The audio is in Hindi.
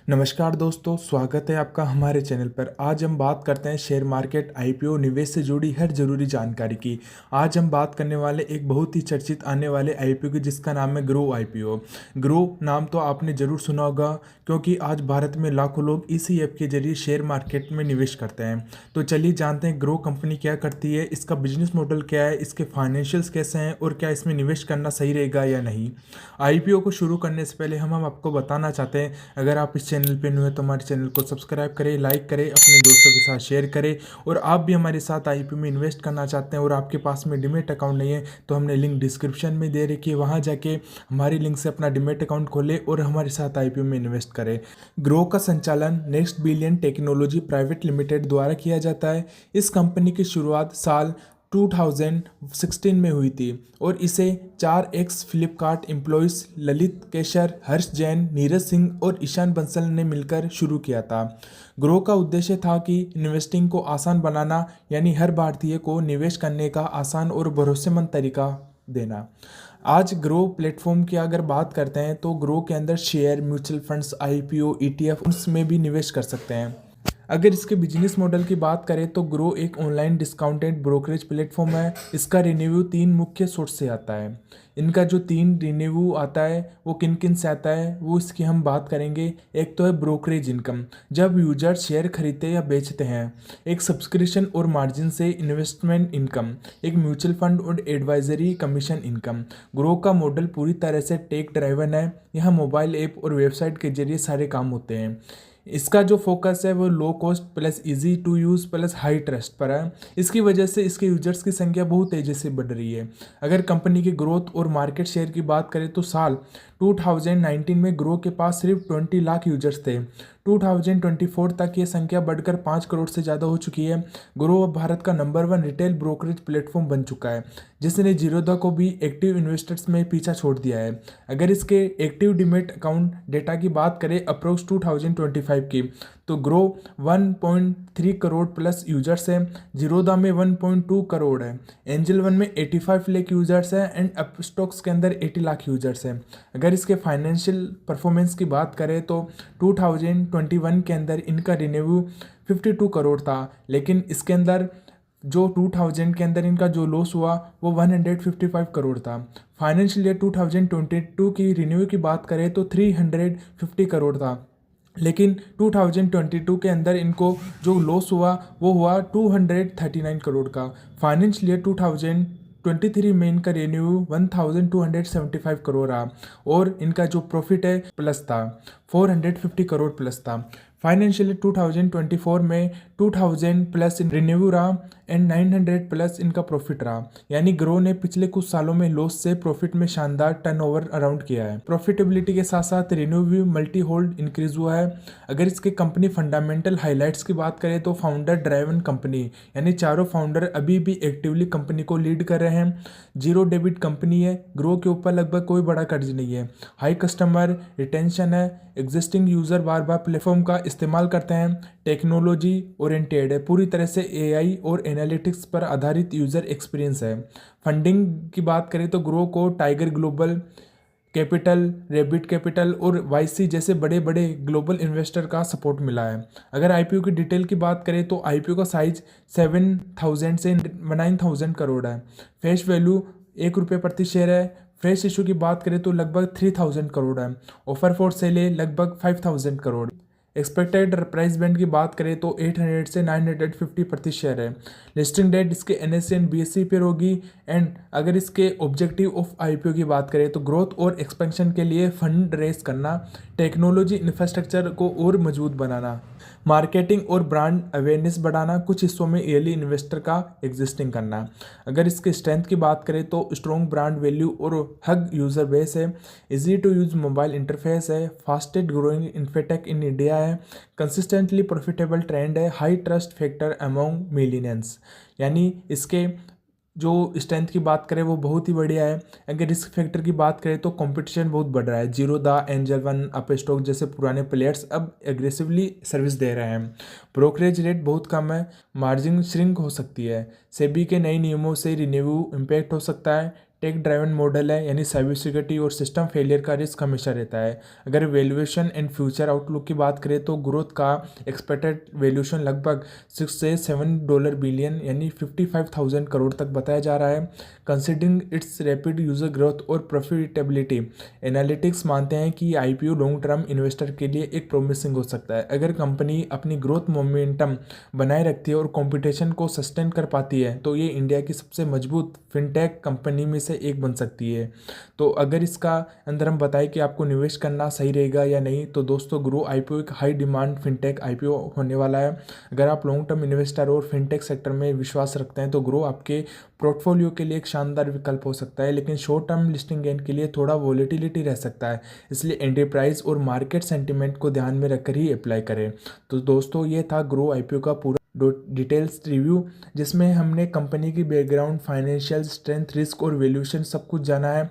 नमस्कार दोस्तों, स्वागत है आपका हमारे चैनल पर। आज हम बात करते हैं शेयर मार्केट, आईपीओ, निवेश से जुड़ी हर जरूरी जानकारी की। आज हम बात करने वाले एक बहुत ही चर्चित आने वाले आईपीओ की, जिसका नाम है ग्रो आईपीओ। ग्रो नाम तो आपने जरूर सुना होगा, क्योंकि आज भारत में लाखों लोग इसी ऐप के जरिए शेयर मार्केट में निवेश करते हैं। तो चलिए जानते हैं ग्रो कंपनी क्या करती है, इसका बिजनेस मॉडल क्या है, इसके फाइनेंशियल्स कैसे हैं और क्या इसमें निवेश करना सही रहेगा या नहीं। आईपीओ को शुरू करने से पहले हम आपको बताना चाहते हैं, अगर आप इस चैनल पे न्यू है तो हमारे चैनल को सब्सक्राइब करें, लाइक करें, अपने दोस्तों के साथ शेयर करें। और आप भी हमारे साथ आईपीओ में इन्वेस्ट करना चाहते हैं और आपके पास में डीमैट अकाउंट नहीं है, तो हमने लिंक डिस्क्रिप्शन में दे रखी है, वहाँ जाके हमारी लिंक से अपना डीमैट अकाउंट खोलें और हमारे साथ आईपीओ में इन्वेस्ट करें। ग्रो का संचालन next billion technology private limited द्वारा किया जाता है। इस कंपनी की शुरुआत साल 2016 में हुई थी और इसे 4 एक्स फ्लिपकार्ट एम्प्लॉयज़ ललित केशर, हर्ष जैन, नीरज सिंह और ईशान बंसल ने मिलकर शुरू किया था। ग्रो का उद्देश्य था कि इन्वेस्टिंग को आसान बनाना, यानी हर भारतीय को निवेश करने का आसान और भरोसेमंद तरीका देना। आज ग्रो प्लेटफॉर्म की अगर बात करते हैं तो ग्रो के अंदर share, mutual funds, IPO, ETF में भी निवेश कर सकते हैं। अगर इसके बिजनेस मॉडल की बात करें तो ग्रो एक ऑनलाइन डिस्काउंटेड ब्रोकरेज प्लेटफॉर्म है। इसका रिन्यू 3 मुख्य सोर्स से आता है। इनका जो 3 रिन्यू आता है वो किन किन से आता है वो इसकी हम बात करेंगे। एक तो है ब्रोकरेज इनकम, जब यूजर शेयर खरीदते या बेचते हैं। एक सब्सक्रिप्शन और मार्जिन से इन्वेस्टमेंट इनकम। एक म्यूचुअल फंड और एडवाइजरी कमीशन इनकम। ग्रो का मॉडल पूरी तरह से टेक ड्राइवन है। यहाँ मोबाइल ऐप और वेबसाइट के जरिए सारे काम होते हैं। इसका जो फोकस है वो low cost plus easy to use plus high trust पर है। इसकी वजह से इसके यूजर्स की संख्या बहुत तेज़ी से बढ़ रही है। अगर कंपनी की ग्रोथ और मार्केट शेयर की बात करें तो साल 2019 में ग्रो के पास सिर्फ 20 लाख यूजर्स थे। 2024 तक ये संख्या बढ़कर 5 करोड़ से ज़्यादा हो चुकी है। ग्रो अब भारत का नंबर 1 रिटेल ब्रोकरेज प्लेटफॉर्म बन चुका है, जिसने जीरोधा को भी एक्टिव इन्वेस्टर्स में पीछा छोड़ दिया है। अगर इसके एक्टिव डीमैट अकाउंट डेटा की बात करें अप्रोक्स 2025 की, तो ग्रो 1.3 करोड़ प्लस यूजर्स है। जीरोधा में 1.2 करोड़ है। एंजल वन में 85 लाख यूजर्स है एंड अपस्टॉक्स के अंदर 80 लाख यूजर्स है। अगर इसके फाइनेंशियल परफॉर्मेंस की बात करें तो 2021 के अंदर इनका रिन्यू 52 करोड़ था, लेकिन इसके अंदर जो 2000 के अंदर इनका जो लॉस हुआ वो 155 करोड़ था। फाइनेंशियल ईयर 2022 की रिन्यू की बात करें तो 350 करोड़ था, लेकिन 2022 के अंदर इनको जो लॉस हुआ वो हुआ 239 करोड़ का। फाइनेंशियल ईयर 2023 में इनका रेन्यू 1275 करोड़ रहा और इनका जो प्रॉफिट है प्लस था, 450 करोड़ प्लस था। फाइनेंशियल 2024 में 2000 प्लस रिन्यू रहा एंड 900 प्लस इनका प्रॉफिट रहा। यानी ग्रो ने पिछले कुछ सालों में लॉस से प्रॉफिट में शानदार टर्नओवर अराउंड किया है। प्रॉफिटेबिलिटी के साथ साथ रिन्यू भी मल्टी होल्ड इंक्रीज हुआ है। अगर इसके कंपनी फंडामेंटल हाइलाइट्स की बात करें तो फाउंडर ड्राइवन कंपनी, यानी चारों फाउंडर अभी भी एक्टिवली कंपनी को लीड कर रहे हैं। जीरो डेबिट कंपनी है। ग्रो के ऊपर लगभग कोई बड़ा कर्ज नहीं है। हाई कस्टमर रिटेंशन है। एग्जिस्टिंग यूजर बार बार प्लेटफॉर्म का इस्तेमाल करते हैं। टेक्नोलॉजी ओरिएंटेड है, पूरी तरह से एआई और एनालिटिक्स पर आधारित यूजर एक्सपीरियंस है। फंडिंग की बात करें तो ग्रो को tiger global capital, rebate capital और वाईसी जैसे बड़े बड़े ग्लोबल इन्वेस्टर का सपोर्ट मिला है। अगर आईपीओ की डिटेल की बात करें तो आईपीओ का साइज 7,000 से 9,000 करोड़ है। फेस वैल्यू ₹1 प्रति शेयर है। फ्रेश इशू की बात करें तो लगभग 3,000 करोड़ है। ऑफर फॉर सेल है लगभग 5,000 करोड़। एक्सपेक्टेड प्राइस बैंड की बात करें तो 800 से 950 प्रति शेयर है। लिस्टिंग डेट इसके एनएससी एंड बीएसई पर होगी। एंड अगर इसके ऑब्जेक्टिव ऑफ आईपीओ की बात करें तो ग्रोथ और एक्सपेंशन के लिए फंड रेस करना, टेक्नोलॉजी इंफ्रास्ट्रक्चर को और मजबूत बनाना, मार्केटिंग और ब्रांड अवेयरनेस बढ़ाना, कुछ हिस्सों में अर्ली इन्वेस्टर का एग्जिस्टिंग करना। अगर इसके स्ट्रेंथ की बात करें तो स्ट्रॉन्ग ब्रांड वैल्यू और हग यूजर बेस है। Easy to use mobile interface है। Fastest growing infotech in India है। कंसिस्टेंटली प्रॉफिटेबल ट्रेंड है। High trust factor among millions, यानी इसके जो स्ट्रेंथ की बात करें वो बहुत ही बढ़िया है। अगर रिस्क फैक्टर की बात करें तो कंपटीशन बहुत बढ़ रहा है। जीरोधा, एंजल वन, अपस्टॉक जैसे पुराने प्लेयर्स अब एग्रेसिवली सर्विस दे रहे हैं। ब्रोकरेज रेट बहुत कम है। मार्जिन श्रिंक हो सकती है। सेबी के नए नियमों से रिन्यू इम्पैक्ट हो सकता है। टेक ड्राइवन मॉडल है, यानी साइबर सिक्योरिटी और सिस्टम फेलियर का रिस्क हमेशा रहता है। अगर वैल्यूएशन एंड फ्यूचर आउटलुक की बात करें तो ग्रोथ का एक्सपेक्टेड वैल्यूएशन लगभग 6 से 7 बिलियन यानी 55,000 करोड़ तक बताया जा रहा है। Considering it's rapid user growth और प्रॉफिटेबिलिटी, एनालिटिक्स मानते हैं कि आईपीओ लॉन्ग टर्म इन्वेस्टर के लिए एक प्रोमिसिंग हो सकता है। अगर कंपनी अपनी ग्रोथ मोमेंटम बनाए रखती है और कंपटीशन को सस्टेन कर पाती है तो ये इंडिया की सबसे मजबूत फिनटेक कंपनी में से एक बन सकती है। तो अगर इसका अंदर हम बताएं कि आपको निवेश करना सही रहेगा या नहीं, तो दोस्तों ग्रो आईपीओ एक हाई डिमांड फिनटेक आईपीओ होने वाला है। अगर आप लॉन्ग टर्म इन्वेस्टर और फिनटेक सेक्टर में विश्वास रखते हैं तो ग्रो आपके पोर्टफोलियो के लिए एक शानदार विकल्प हो सकता है, लेकिन शॉर्ट टर्म लिस्टिंग गेन के लिए थोड़ा वॉलेटिलिटी रह सकता है। इसलिए एंटरप्राइज और मार्केट सेंटिमेंट को ध्यान में रखकर ही अप्लाई करें। तो दोस्तों ये था ग्रो आईपीओ का पूरा डिटेल्स रिव्यू, जिसमें हमने कंपनी की बैकग्राउंड, फाइनेंशियल स्ट्रेंथ, रिस्क और वैल्यूएशन सब कुछ जाना है।